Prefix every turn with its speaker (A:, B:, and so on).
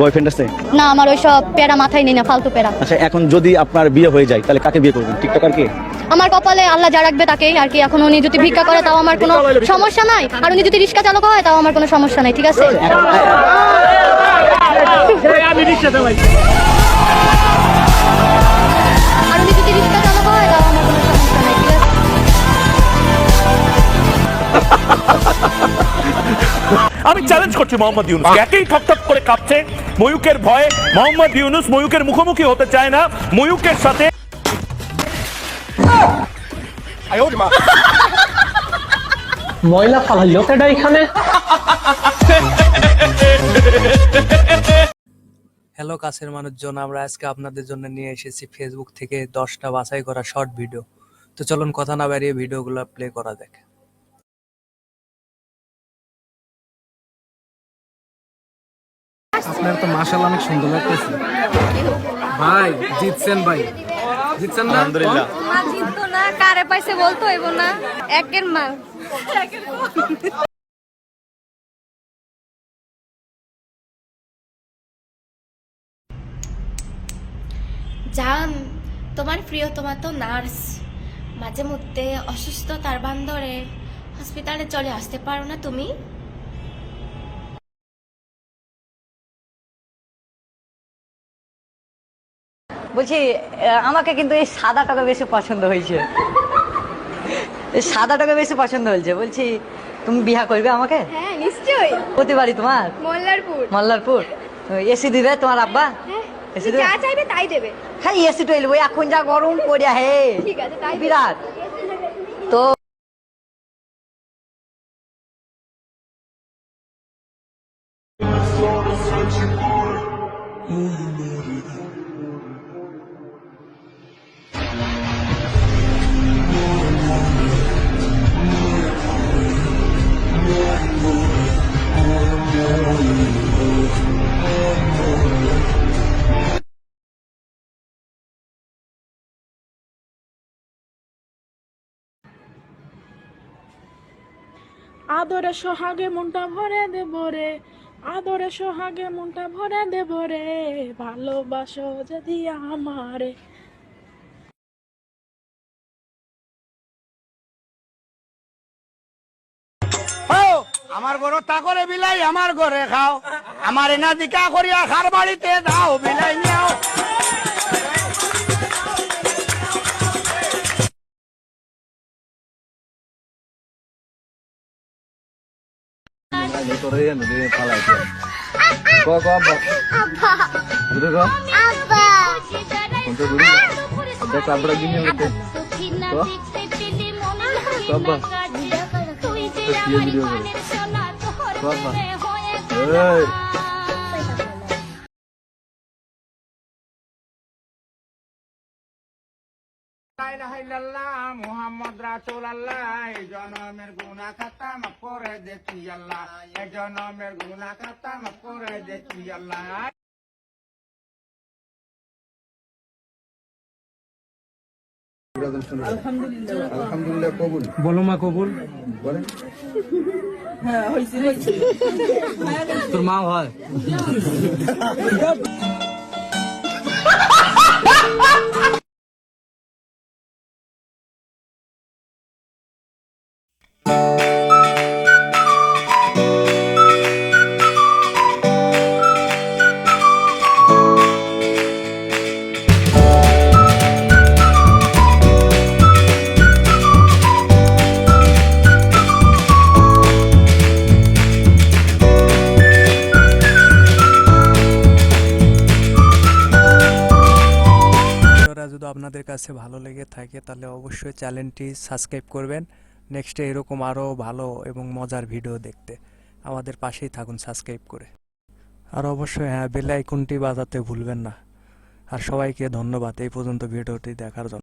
A: Boyfriend আছে?
B: না, আমার ওইসব প্যারা মাথায় নেই না, ফালতু প্যারা।
A: আচ্ছা, এখন যদি আপনার বিয়ে হয়ে যায় তাহলে কাকে বিয়ে করবেন? টিকটকার কে?
B: আমার কপালে আল্লাহ যা রাখবে তাকেই আর কি। এখন উনি যদি ভিক্ষা করে তাও আমার কোনো সমস্যা নাই, আর উনি যদি রিক্সা চালক হয় তাও আমার কোনো সমস্যা নাই, ঠিক আছে? আর উনি যদি রিক্সা চালক হয় তাও আমার কোনো সমস্যা নাই, ঠিক আছে?
C: আমি চ্যালেঞ্জ করছি মোহাম্মদ ইউনুস, একই ঠকঠক করে কাঁপছে ময়ূকের ভয়ে। মোহাম্মদ ইউনুস ময়ূকের মুখোমুখি হতে চায় না, ময়ূকের সাথে
D: ময়লা ফালাইলো কেডা এখানে?
E: হ্যালো কাছের মানুষজন, আমরা আজকে আপনাদের জন্য নিয়ে এসেছি ফেসবুক থেকে 10টা বাছাই করা শর্ট ভিডিও। তো চলুন কথা না বাড়িয়ে ভিডিওগুলো প্লে করা যাক।
F: আপনার তো মাশাআল্লাহ অনেক সুন্দর লাগতেছে ভাই। জিতছেন ভাই, জিতছেন না?
A: আলহামদুলিল্লাহ।
G: মা জিততো না, কারে পাইছে বলতো হইব না। একের মা
H: জান, তোমার প্রিয়তমা তো নার্স, মাঝে মধ্যে অসুস্থ তার বান ধরে হসপিটালে চলে আসতে পারো না তুমি?
I: বলছি আমাকে কিন্তু এই সাদাটাকে বেশি পছন্দ হয়েছে, এই সাদাটাকে বেশি পছন্দ হয়েছে। বলছি তুমি বিয়া করবে আমাকে?
G: হ্যাঁ নিশ্চয়ই।
I: হতে পারি তোমার
G: মোল্লারপুর।
I: মল্লারপুর। এসি দিবে তোমার আব্বা? এসি দিবে?
G: যা চাইবে তাই দেবে।
I: হ্যাঁ এসি তো এলবো, এখন যা গরম পড়িয়া হে
G: ঠিক আছে তাই
I: বিরাট। তো
J: আদরে সোহাগে মনটা ভরে দেব রে, আদরে সোহাগে মনটা ভরে দেব রে, ভালোবাসো যদি আমারে।
F: আমার ঘরে তা করে বিলাই, আমার ঘরে খাও, আমার এনা দিকা করিয়া খার বাড়িতে দাও বিলাই নিও। মুহাম্মদ রাসূলুল্লাহ, এই জনমের গুনাহ খাতা মাফ করে দেখি আল্লাহ, এই জনমের গুনাহ খাতা মাফ করে দেখি আল্লাহ।
J: আলহামদুলিল্লাহ
F: কবুল
D: বলো মা কবুল।
F: বলেন।
J: হ্যাঁ হইছে হইছে।
D: তোর মা হয়?
E: যদি আপনাদের কাছে ভালো লেগে থাকে তাহলে অবশ্যই চ্যানেলটি সাবস্ক্রাইব করবেন। নেক্সটে এরকম আরও ভালো এবং মজার ভিডিও দেখতে আমাদের পাশেই থাকুন সাবস্ক্রাইব করে। আর অবশ্যই হ্যাঁ, বেল আইকনটি বাজাতে ভুলবেন না। আর সবাইকে ধন্যবাদ এই পর্যন্ত ভিডিওটি দেখার জন্য।